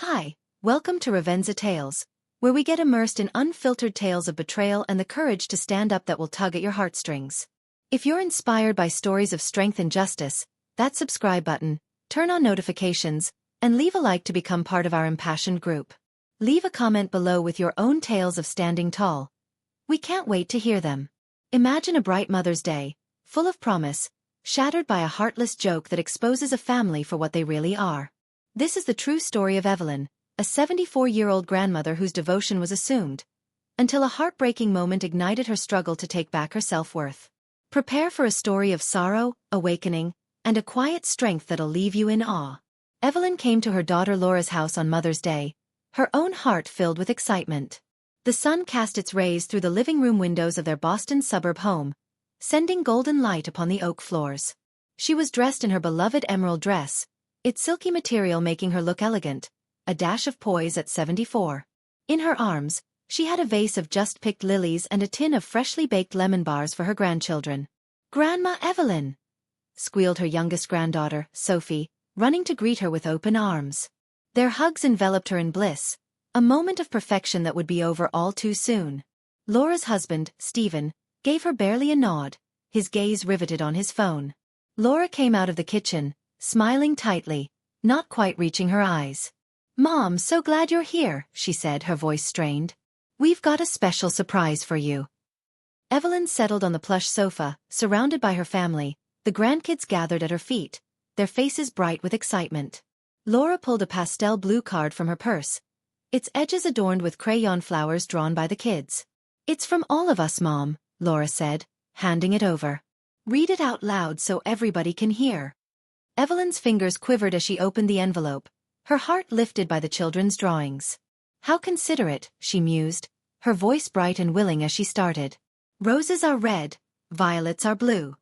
Hi, welcome to Revenza Tales, where we get immersed in unfiltered tales of betrayal and the courage to stand up that will tug at your heartstrings. If you're inspired by stories of strength and justice, that subscribe button, turn on notifications, and leave a like to become part of our impassioned group. Leave a comment below with your own tales of standing tall. We can't wait to hear them. Imagine a bright Mother's Day, full of promise, shattered by a heartless joke that exposes a family for what they really are. This is the true story of Evelyn, a 74-year-old grandmother whose devotion was assumed, until a heartbreaking moment ignited her struggle to take back her self-worth. Prepare for a story of sorrow, awakening, and a quiet strength that'll leave you in awe. Evelyn came to her daughter Laura's house on Mother's Day, her own heart filled with excitement. The sun cast its rays through the living room windows of their Boston suburb home, sending golden light upon the oak floors. She was dressed in her beloved emerald dress, its silky material making her look elegant, a dash of poise at 74. In her arms, she had a vase of just-picked lilies and a tin of freshly baked lemon bars for her grandchildren. "Grandma Evelyn!" squealed her youngest granddaughter, Sophie, running to greet her with open arms. Their hugs enveloped her in bliss, a moment of perfection that would be over all too soon. Laura's husband, Stephen, gave her barely a nod, his gaze riveted on his phone. Laura came out of the kitchen, smiling tightly, not quite reaching her eyes. "Mom, so glad you're here," she said, her voice strained. "We've got a special surprise for you." Evelyn settled on the plush sofa, surrounded by her family, the grandkids gathered at her feet, their faces bright with excitement. Laura pulled a pastel blue card from her purse, its edges adorned with crayon flowers drawn by the kids. "It's from all of us, Mom," Laura said, handing it over. "Read it out loud so everybody can hear." Evelyn's fingers quivered as she opened the envelope, her heart lifted by the children's drawings. "How considerate," she mused, her voice bright and willing as she started. "Roses are red, violets are blue."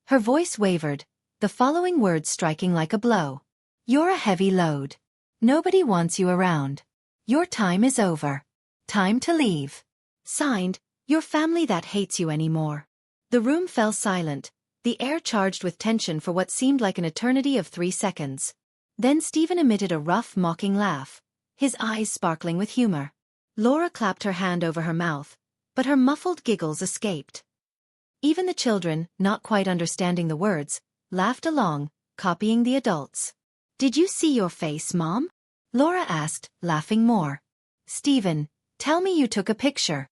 Her voice wavered, the following words striking like a blow. "You're a heavy load. Nobody wants you around. Your time is over. Time to leave. Signed, your family that hates you anymore." The room fell silent, the air charged with tension for what seemed like an eternity of 3 seconds. Then Stephen emitted a rough, mocking laugh, his eyes sparkling with humor. Laura clapped her hand over her mouth, but her muffled giggles escaped. Even the children, not quite understanding the words, laughed along, copying the adults. "Did you see your face, Mom?" Laura asked, laughing more. "Stephen, tell me you took a picture."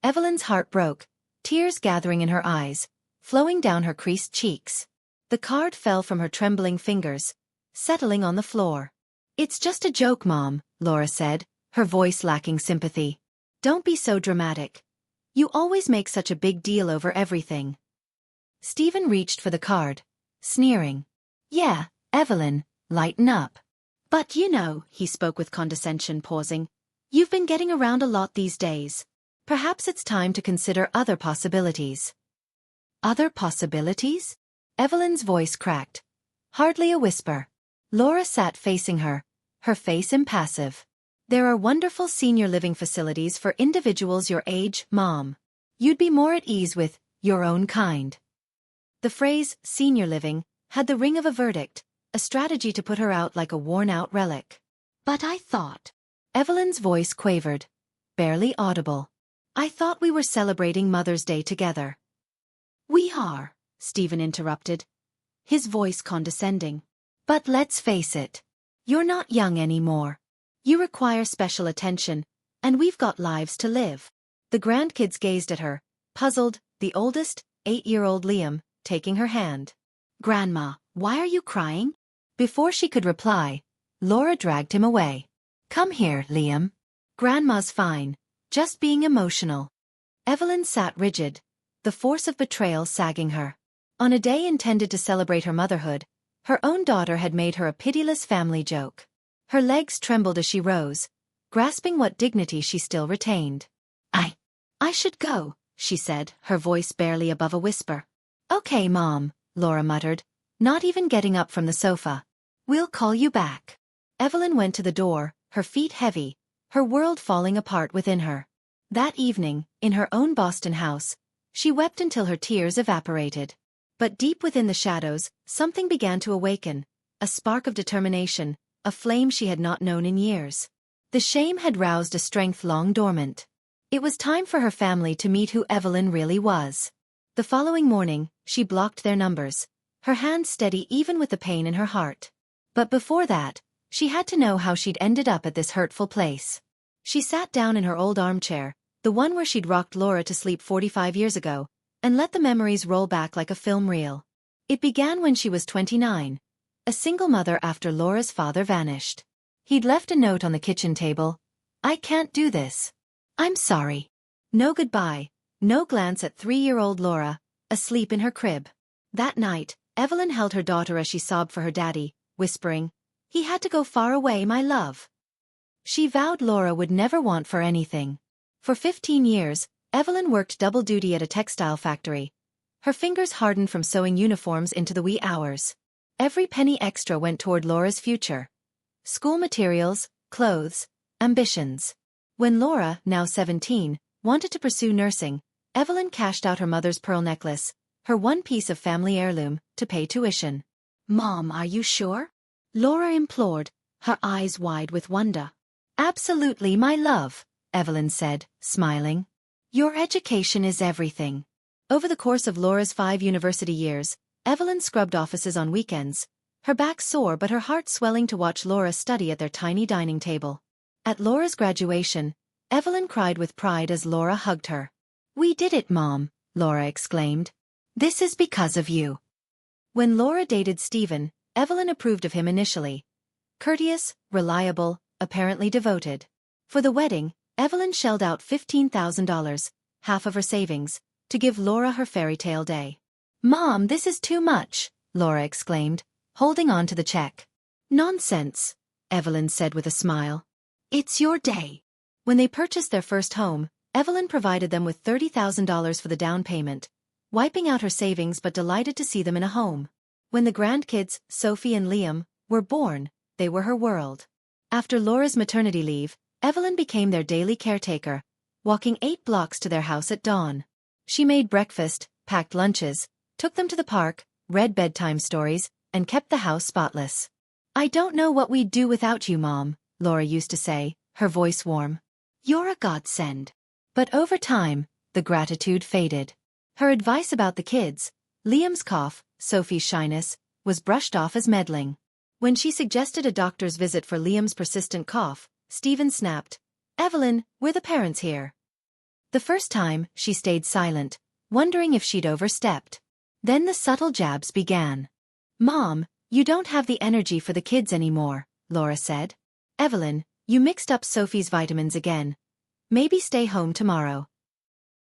Evelyn's heart broke, tears gathering in her eyes, flowing down her creased cheeks. The card fell from her trembling fingers, settling on the floor. "It's just a joke, Mom," Laura said, her voice lacking sympathy. "Don't be so dramatic. You always make such a big deal over everything." Stephen reached for the card, sneering. "Yeah, Evelyn, lighten up." "But you know," he spoke with condescension, pausing, "you've been getting around a lot these days. Perhaps it's time to consider other possibilities." "Other possibilities?" Evelyn's voice cracked. Hardly a whisper. Laura sat facing her, her face impassive. "There are wonderful senior living facilities for individuals your age, Mom. You'd be more at ease with your own kind." The phrase, senior living, had the ring of a verdict, a strategy to put her out like a worn-out relic. "But I thought..." Evelyn's voice quavered, barely audible. "I thought we were celebrating Mother's Day together." "We are," Stephen interrupted, his voice condescending. "But let's face it. You're not young anymore. You require special attention, and we've got lives to live." The grandkids gazed at her, puzzled, the oldest, 8-year-old Liam, taking her hand. "Grandma, why are you crying?" Before she could reply, Laura dragged him away. "Come here, Liam. Grandma's fine, just being emotional." Evelyn sat rigid, the force of betrayal sagging her. On a day intended to celebrate her motherhood, her own daughter had made her a pitiless family joke. Her legs trembled as she rose, grasping what dignity she still retained. I should go," she said, her voice barely above a whisper. "Okay, Mom," Laura muttered, not even getting up from the sofa. "We'll call you back." Evelyn went to the door, her feet heavy, her world falling apart within her. That evening, in her own Boston house, she wept until her tears evaporated. But deep within the shadows, something began to awaken, a spark of determination, a flame she had not known in years. The shame had roused a strength long dormant. It was time for her family to meet who Evelyn really was. The following morning, she blocked their numbers, her hands steady even with the pain in her heart. But before that, she had to know how she'd ended up at this hurtful place. She sat down in her old armchair, the one where she'd rocked Laura to sleep 45 years ago, and let the memories roll back like a film reel. It began when she was 29, a single mother after Laura's father vanished. He'd left a note on the kitchen table. "I can't do this. I'm sorry." No goodbye, no glance at 3-year-old Laura, asleep in her crib. That night, Evelyn held her daughter as she sobbed for her daddy, whispering, "He had to go far away, my love." She vowed Laura would never want for anything. For 15 years, Evelyn worked double duty at a textile factory. Her fingers hardened from sewing uniforms into the wee hours. Every penny extra went toward Laura's future. School materials, clothes, ambitions. When Laura, now 17, wanted to pursue nursing, Evelyn cashed out her mother's pearl necklace, her one piece of family heirloom, to pay tuition. "Mom, are you sure?" Laura implored, her eyes wide with wonder. "Absolutely, my love," Evelyn said, smiling. "Your education is everything." Over the course of Laura's 5 university years, Evelyn scrubbed offices on weekends, her back sore but her heart swelling to watch Laura study at their tiny dining table. At Laura's graduation, Evelyn cried with pride as Laura hugged her. "We did it, Mom," Laura exclaimed. "This is because of you." When Laura dated Stephen, Evelyn approved of him initially. Courteous, reliable, apparently devoted. For the wedding, Evelyn shelled out $15,000, half of her savings, to give Laura her fairy tale day. "Mom, this is too much," Laura exclaimed, holding on to the check. "Nonsense," Evelyn said with a smile. "It's your day." When they purchased their first home, Evelyn provided them with $30,000 for the down payment, wiping out her savings but delighted to see them in a home. When the grandkids, Sophie and Liam, were born, they were her world. After Laura's maternity leave, Evelyn became their daily caretaker, walking 8 blocks to their house at dawn. She made breakfast, packed lunches, took them to the park, read bedtime stories, and kept the house spotless. "I don't know what we'd do without you, Mom," Laura used to say, her voice warm. "You're a godsend." But over time, the gratitude faded. Her advice about the kids, Liam's cough, Sophie's shyness, was brushed off as meddling. When she suggested a doctor's visit for Liam's persistent cough, Stephen snapped, "Evelyn, we're the parents here." The first time, she stayed silent, wondering if she'd overstepped. Then the subtle jabs began. "Mom, you don't have the energy for the kids anymore," Laura said. "Evelyn, you mixed up Sophie's vitamins again. Maybe stay home tomorrow."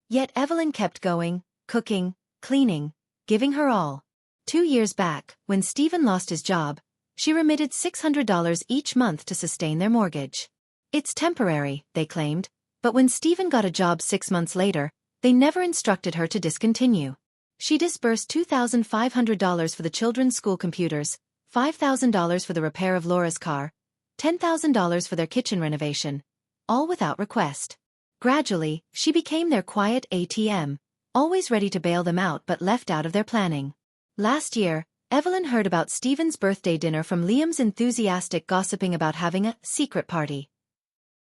Yet Evelyn kept going, cooking, cleaning, giving her all. 2 years back, when Stephen lost his job, she remitted $600 each month to sustain their mortgage. "It's temporary," they claimed, but when Stephen got a job 6 months later, they never instructed her to discontinue. She disbursed $2,500 for the children's school computers, $5,000 for the repair of Laura's car, $10,000 for their kitchen renovation, all without request. Gradually, she became their quiet ATM, always ready to bail them out but left out of their planning. Last year, Evelyn heard about Stephen's birthday dinner from Liam's enthusiastic gossiping about having a secret party.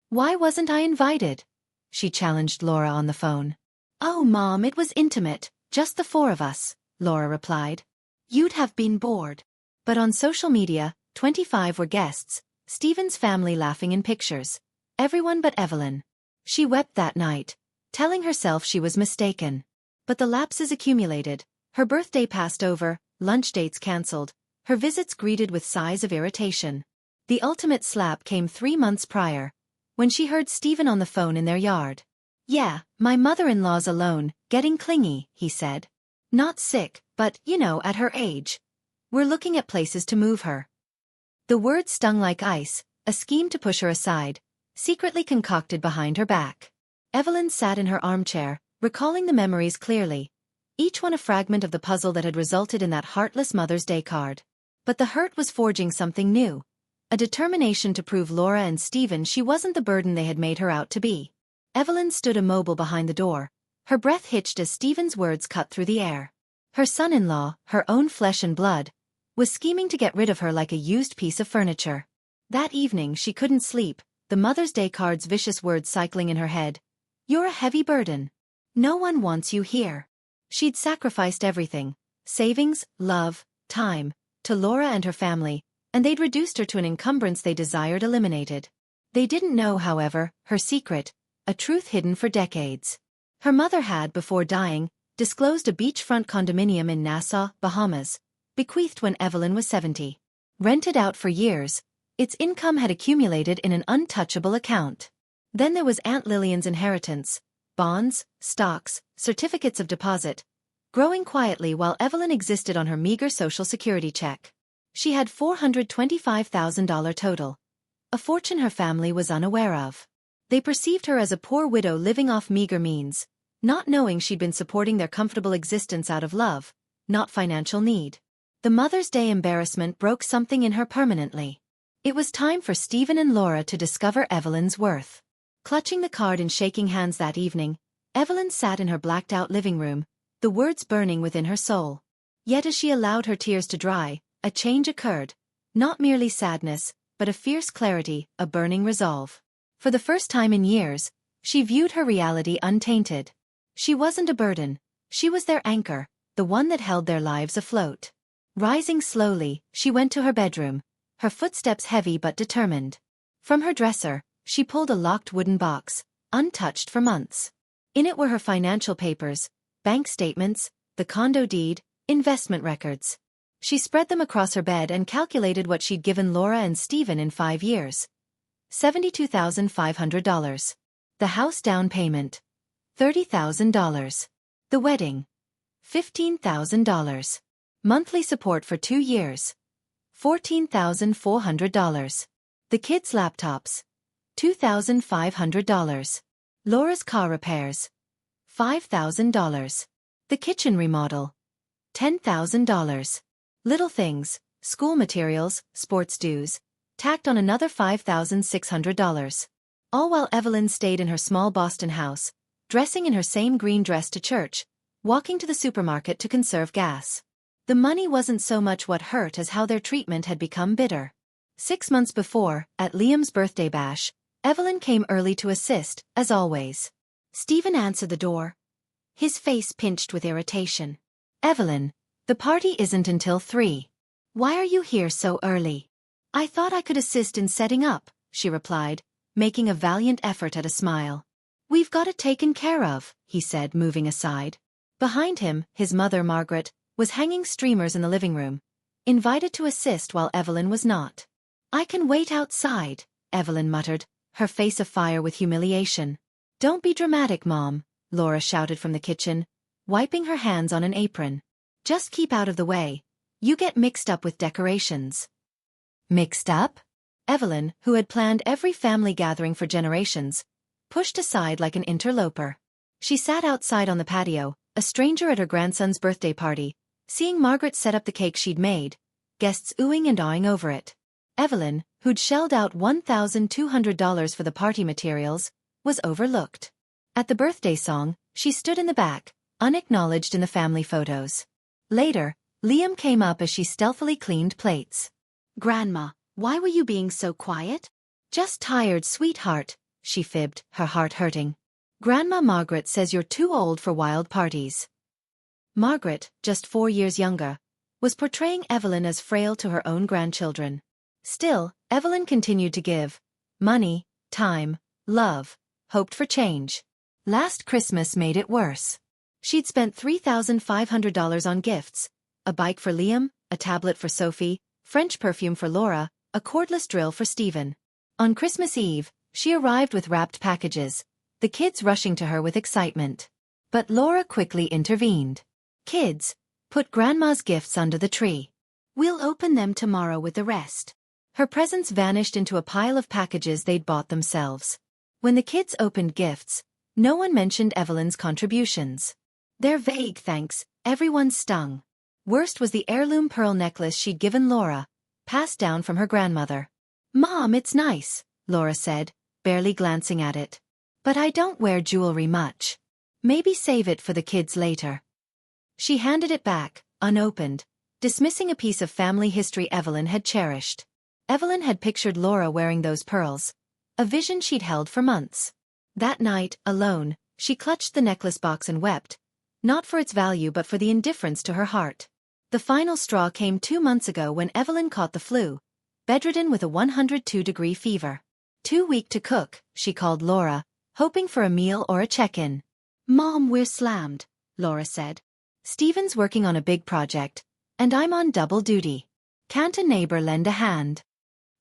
"Why wasn't I invited?" she challenged Laura on the phone. "Oh, Mom, it was intimate, just the 4 of us," Laura replied. "You'd have been bored." But on social media, 25 were guests, Stephen's family laughing in pictures. Everyone but Evelyn. She wept that night, telling herself she was mistaken. But the lapses accumulated. Her birthday passed over, lunch dates cancelled, her visits greeted with sighs of irritation. The ultimate slap came 3 months prior, when she heard Stephen on the phone in their yard. "Yeah, my mother-in-law's alone, getting clingy," he said. "Not sick, but, at her age. We're looking at places to move her." The words stung like ice, a scheme to push her aside, secretly concocted behind her back. Evelyn sat in her armchair, recalling the memories clearly, each one a fragment of the puzzle that had resulted in that heartless Mother's Day card. But the hurt was forging something new, a determination to prove Laura and Stephen she wasn't the burden they had made her out to be. Evelyn stood immobile behind the door, her breath hitched as Stephen's words cut through the air. Her son-in-law, her own flesh and blood, was scheming to get rid of her like a used piece of furniture. That evening she couldn't sleep, the Mother's Day card's vicious words cycling in her head. You're a heavy burden. No one wants you here. She'd sacrificed everything, savings, love, time, to Laura and her family, and they'd reduced her to an encumbrance they desired eliminated. They didn't know, however, her secret, a truth hidden for decades. Her mother had, before dying, disclosed a beachfront condominium in Nassau, Bahamas, bequeathed when Evelyn was 70. Rented out for years, its income had accumulated in an untouchable account. Then there was Aunt Lillian's inheritance, bonds, stocks, certificates of deposit, growing quietly while Evelyn existed on her meager Social Security check. She had $425,000 total, a fortune her family was unaware of. They perceived her as a poor widow living off meager means, not knowing she'd been supporting their comfortable existence out of love, not financial need. The Mother's Day embarrassment broke something in her permanently. It was time for Stephen and Laura to discover Evelyn's worth. Clutching the card and shaking hands that evening, Evelyn sat in her blacked-out living room, the words burning within her soul. Yet as she allowed her tears to dry, a change occurred. Not merely sadness, but a fierce clarity, a burning resolve. For the first time in years, she viewed her reality untainted. She wasn't a burden. She was their anchor, the one that held their lives afloat. Rising slowly, she went to her bedroom, her footsteps heavy but determined. From her dresser, she pulled a locked wooden box, untouched for months. In it were her financial papers, bank statements, the condo deed, investment records. She spread them across her bed and calculated what she'd given Laura and Stephen in 5 years. $72,500. The house down payment. $30,000. The wedding. $15,000. Monthly support for 2 years. $14,400. The kids' laptops. $2,500. Laura's car repairs. $5,000. The kitchen remodel. $10,000. Little things, school materials, sports dues, tacked on another $5,600. All while Evelyn stayed in her small Boston house, dressing in her same green dress to church, walking to the supermarket to conserve gas. The money wasn't so much what hurt as how their treatment had become bitter. 6 months before, at Liam's birthday bash, Evelyn came early to assist, as always. Stephen answered the door, his face pinched with irritation. Evelyn, the party isn't until 3. Why are you here so early? I thought I could assist in setting up, she replied, making a valiant effort at a smile. We've got it taken care of, he said, moving aside. Behind him, his mother, Margaret, was hanging streamers in the living room, invited to assist while Evelyn was not. I can wait outside, Evelyn muttered, her face afire with humiliation. Don't be dramatic, Mom, Laura shouted from the kitchen, wiping her hands on an apron. Just keep out of the way. You get mixed up with decorations. Mixed up? Evelyn, who had planned every family gathering for generations, pushed aside like an interloper. She sat outside on the patio, a stranger at her grandson's birthday party, seeing Margaret set up the cake she'd made, guests oohing and awing over it. Evelyn, who'd shelled out $1,200 for the party materials, was overlooked. At the birthday song, she stood in the back, unacknowledged in the family photos. Later, Liam came up as she stealthily cleaned plates. Grandma, why were you being so quiet? Just tired, sweetheart, she fibbed, her heart hurting. Grandma Margaret says you're too old for wild parties. Margaret, just 4 years younger, was portraying Evelyn as frail to her own grandchildren. Still, Evelyn continued to give. Money, time, love, hoped for change. Last Christmas made it worse. She'd spent $3,500 on gifts, a bike for Liam, a tablet for Sophie, French perfume for Laura, a cordless drill for Stephen. On Christmas Eve, she arrived with wrapped packages, the kids rushing to her with excitement. But Laura quickly intervened. Kids, put Grandma's gifts under the tree. We'll open them tomorrow with the rest. Her presents vanished into a pile of packages they'd bought themselves. When the kids opened gifts, no one mentioned Evelyn's contributions. Their vague thanks, everyone stung. Worst was the heirloom pearl necklace she'd given Laura, passed down from her grandmother. Mom, it's nice, Laura said, barely glancing at it. But I don't wear jewelry much. Maybe save it for the kids later. She handed it back, unopened, dismissing a piece of family history Evelyn had cherished. Evelyn had pictured Laura wearing those pearls, a vision she'd held for months. That night, alone, she clutched the necklace box and wept, not for its value but for the indifference to her heart. The final straw came 2 months ago when Evelyn caught the flu, bedridden with a 102-degree fever. Too weak to cook, she called Laura, hoping for a meal or a check-in. "Mom, we're slammed," Laura said. "Stephen's working on a big project, and I'm on double duty. Can't a neighbor lend a hand?"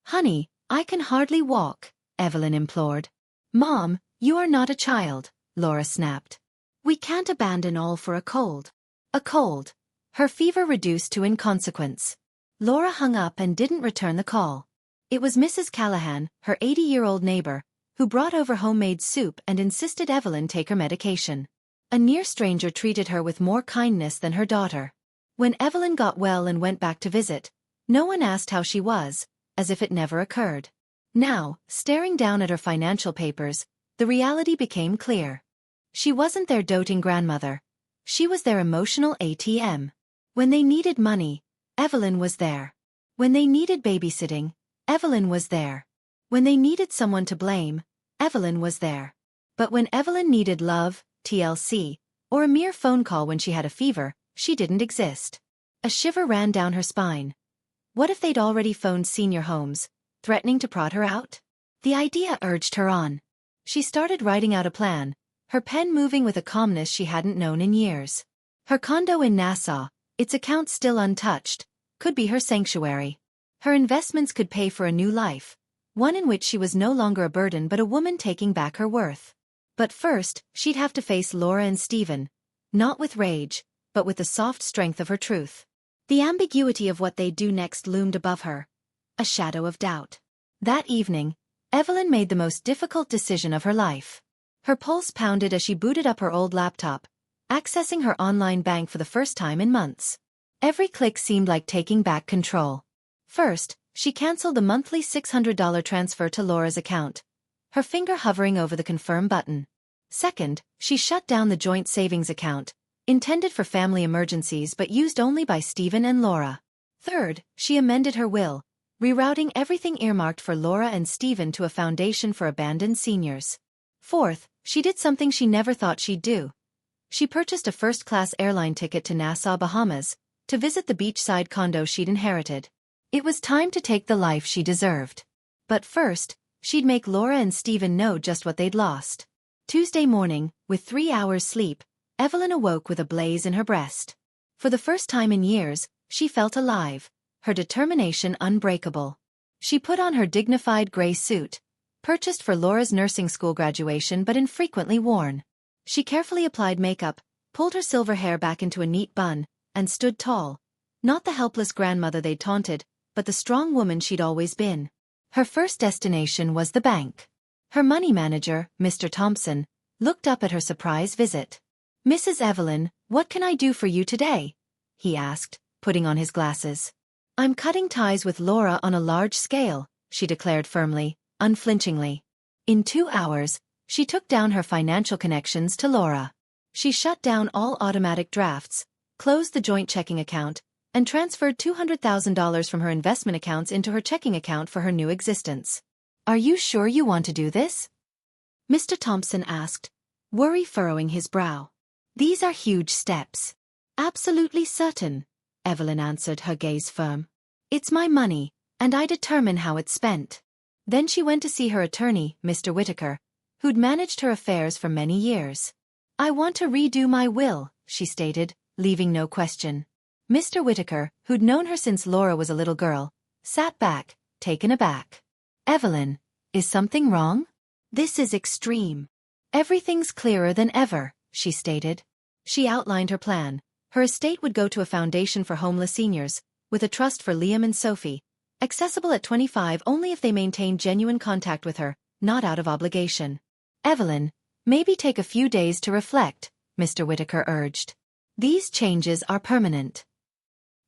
"Honey, I can hardly walk," Evelyn implored. "Mom, you are not a child," Laura snapped. "We can't abandon all for a cold." A cold. Her fever reduced to inconsequence. Laura hung up and didn't return the call. It was Mrs. Callahan, her 80-year-old neighbor, who brought over homemade soup and insisted Evelyn take her medication. A near stranger treated her with more kindness than her daughter. When Evelyn got well and went back to visit, no one asked how she was, as if it never occurred. Now, staring down at her financial papers, the reality became clear. She wasn't their doting grandmother. She was their emotional ATM. When they needed money, Evelyn was there. When they needed babysitting, Evelyn was there. When they needed someone to blame, Evelyn was there. But when Evelyn needed love, TLC, or a mere phone call when she had a fever, she didn't exist. A shiver ran down her spine. What if they'd already phoned senior homes, threatening to prod her out? The idea urged her on. She started writing out a plan, her pen moving with a calmness she hadn't known in years. Her condo in Nassau, its accounts still untouched, could be her sanctuary. Her investments could pay for a new life, one in which she was no longer a burden but a woman taking back her worth. But first, she'd have to face Laura and Stephen, not with rage, but with the soft strength of her truth. The ambiguity of what they'd do next loomed above her, a shadow of doubt. That evening, Evelyn made the most difficult decision of her life. Her pulse pounded as she booted up her old laptop, accessing her online bank for the first time in months. Every click seemed like taking back control. First, she canceled the monthly $600 transfer to Laura's account, her finger hovering over the confirm button. Second, she shut down the joint savings account, intended for family emergencies but used only by Stephen and Laura. Third, she amended her will, rerouting everything earmarked for Laura and Stephen to a foundation for abandoned seniors. Fourth, she did something she never thought she'd do. She purchased a first-class airline ticket to Nassau, Bahamas, to visit the beachside condo she'd inherited. It was time to take the life she deserved. But first, she'd make Laura and Stephen know just what they'd lost. Tuesday morning, with 3 hours sleep, Evelyn awoke with a blaze in her breast. For the first time in years, she felt alive, her determination unbreakable. She put on her dignified gray suit, purchased for Laura's nursing school graduation but infrequently worn. She carefully applied makeup, pulled her silver hair back into a neat bun, and stood tall, not the helpless grandmother they'd taunted, but the strong woman she'd always been. Her first destination was the bank. Her money manager, Mr. Thompson, looked up at her surprise visit. "Mrs. Evelyn, what can I do for you today?" he asked, putting on his glasses. "I'm cutting ties with Laura on a large scale," she declared firmly, unflinchingly. In 2 hours, she took down her financial connections to Laura. She shut down all automatic drafts, closed the joint checking account, and transferred $200,000 from her investment accounts into her checking account for her new existence. "Are you sure you want to do this?" Mr. Thompson asked, worry furrowing his brow. "These are huge steps." "Absolutely certain," Evelyn answered, her gaze firm. "It's my money, and I determine how it's spent." Then she went to see her attorney, Mr. Whitaker, who'd managed her affairs for many years. "I want to redo my will," she stated, leaving no question. Mr. Whitaker, who'd known her since Laura was a little girl, sat back, taken aback. "Evelyn, is something wrong?" "This is extreme." "Everything's clearer than ever," she stated. She outlined her plan. Her estate would go to a foundation for homeless seniors, with a trust for Liam and Sophie, accessible at 25 only if they maintained genuine contact with her, not out of obligation. "Evelyn, maybe take a few days to reflect," Mr. Whitaker urged. "These changes are permanent."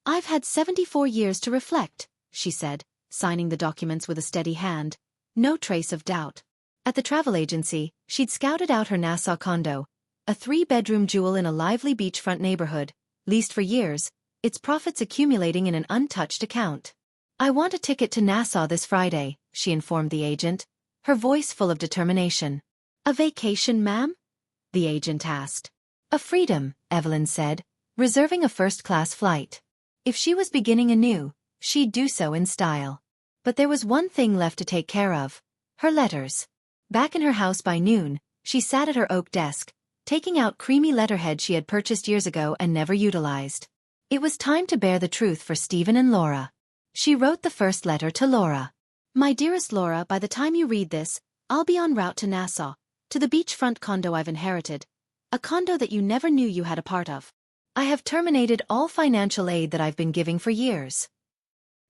"I've had 74 years to reflect," she said, signing the documents with a steady hand, no trace of doubt. At the travel agency, she'd scouted out her Nassau condo, a 3-bedroom jewel in a lively beachfront neighborhood, leased for years, its profits accumulating in an untouched account. I want a ticket to Nassau this Friday, she informed the agent, her voice full of determination. A vacation, ma'am? The agent asked. A freedom, Evelyn said, reserving a first-class flight. If she was beginning anew, she'd do so in style. But there was one thing left to take care of: her letters. Back in her house by noon, she sat at her oak desk, taking out creamy letterhead she had purchased years ago and never utilized. It was time to bear the truth for Stephen and Laura. She wrote the first letter to Laura. My dearest Laura, by the time you read this, I'll be en route to Nassau, to the beachfront condo I've inherited. A condo that you never knew you had a part of. I have terminated all financial aid that I've been giving for years.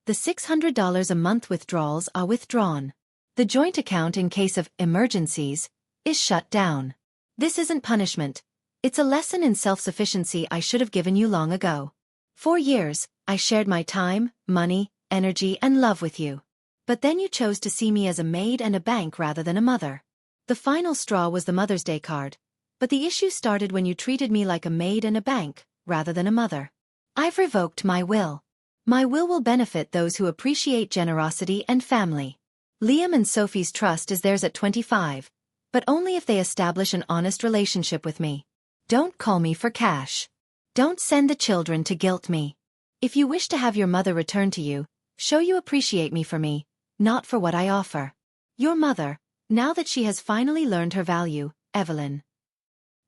The $600 a month withdrawals are withdrawn. The joint account in case of emergencies is shut down. This isn't punishment. It's a lesson in self-sufficiency I should have given you long ago. For years, I shared my time, money, energy, and love with you. But then you chose to see me as a maid and a bank rather than a mother. The final straw was the Mother's Day card. But the issue started when you treated me like a maid and a bank, rather than a mother. I've revoked my will. My will benefit those who appreciate generosity and family. Liam and Sophie's trust is theirs at 25, but only if they establish an honest relationship with me. Don't call me for cash. Don't send the children to guilt me. If you wish to have your mother return to you, show you appreciate me for me, not for what I offer. Your mother, now that she has finally learned her value, Evelyn.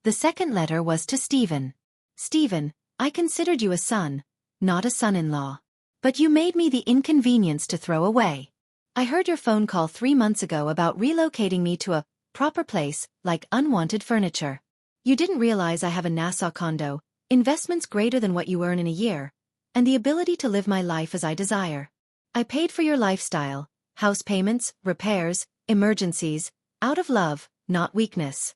The second letter was to Stephen. Stephen, I considered you a son, not a son-in-law. But you made me the inconvenience to throw away. I heard your phone call 3 months ago about relocating me to a proper place, like unwanted furniture. You didn't realize I have a Nassau condo, investments greater than what you earn in a year, and the ability to live my life as I desire. I paid for your lifestyle, house payments, repairs, emergencies, out of love, not weakness.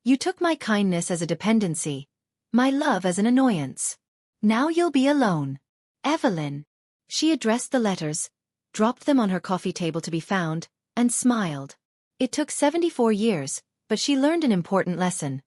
You took my kindness as a dependency, my love as an annoyance. Now you'll be alone. Evelyn. She addressed the letters, dropped them on her coffee table to be found, and smiled. It took 74 years, but she learned an important lesson.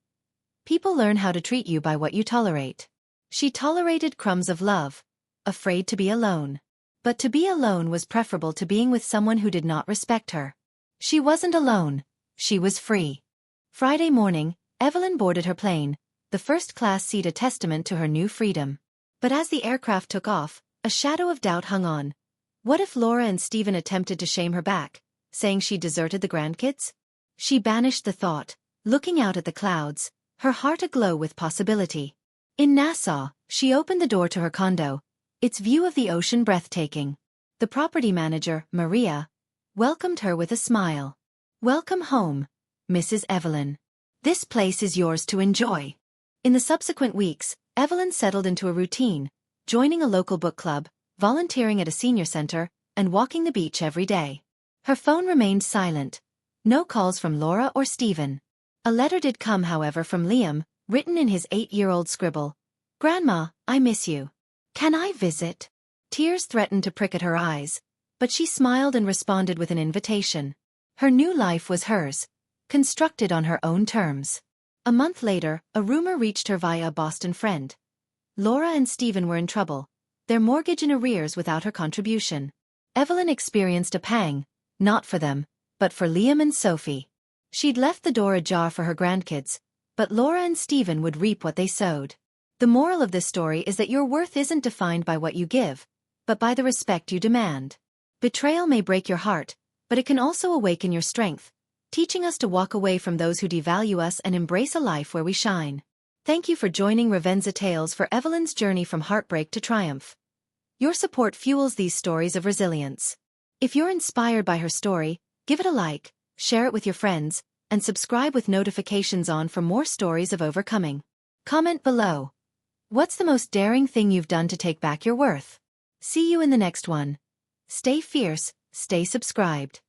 People learn how to treat you by what you tolerate. She tolerated crumbs of love, afraid to be alone. But to be alone was preferable to being with someone who did not respect her. She wasn't alone, she was free. Friday morning, Evelyn boarded her plane, the first-class seat a testament to her new freedom. But as the aircraft took off, a shadow of doubt hung on. What if Laura and Stephen attempted to shame her back, saying she deserted the grandkids? She banished the thought, looking out at the clouds, her heart aglow with possibility. In Nassau, she opened the door to her condo, its view of the ocean breathtaking. The property manager, Maria, welcomed her with a smile. Welcome home, Mrs. Evelyn. This place is yours to enjoy. In the subsequent weeks, Evelyn settled into a routine, joining a local book club, volunteering at a senior center, and walking the beach every day. Her phone remained silent. No calls from Laura or Stephen. A letter did come, however, from Liam, written in his 8-year-old scribble. Grandma, I miss you. Can I visit? Tears threatened to prick at her eyes, but she smiled and responded with an invitation. Her new life was hers, constructed on her own terms. A month later, a rumor reached her via a Boston friend. Laura and Stephen were in trouble, their mortgage in arrears without her contribution. Evelyn experienced a pang, not for them, but for Liam and Sophie. She'd left the door ajar for her grandkids, but Laura and Stephen would reap what they sowed. The moral of this story is that your worth isn't defined by what you give, but by the respect you demand. Betrayal may break your heart, but it can also awaken your strength, teaching us to walk away from those who devalue us and embrace a life where we shine. Thank you for joining Revenza Tales for Evelyn's journey from heartbreak to triumph. Your support fuels these stories of resilience. If you're inspired by her story, give it a like, share it with your friends, and subscribe with notifications on for more stories of overcoming. Comment below. What's the most daring thing you've done to take back your worth? See you in the next one. Stay fierce, stay subscribed.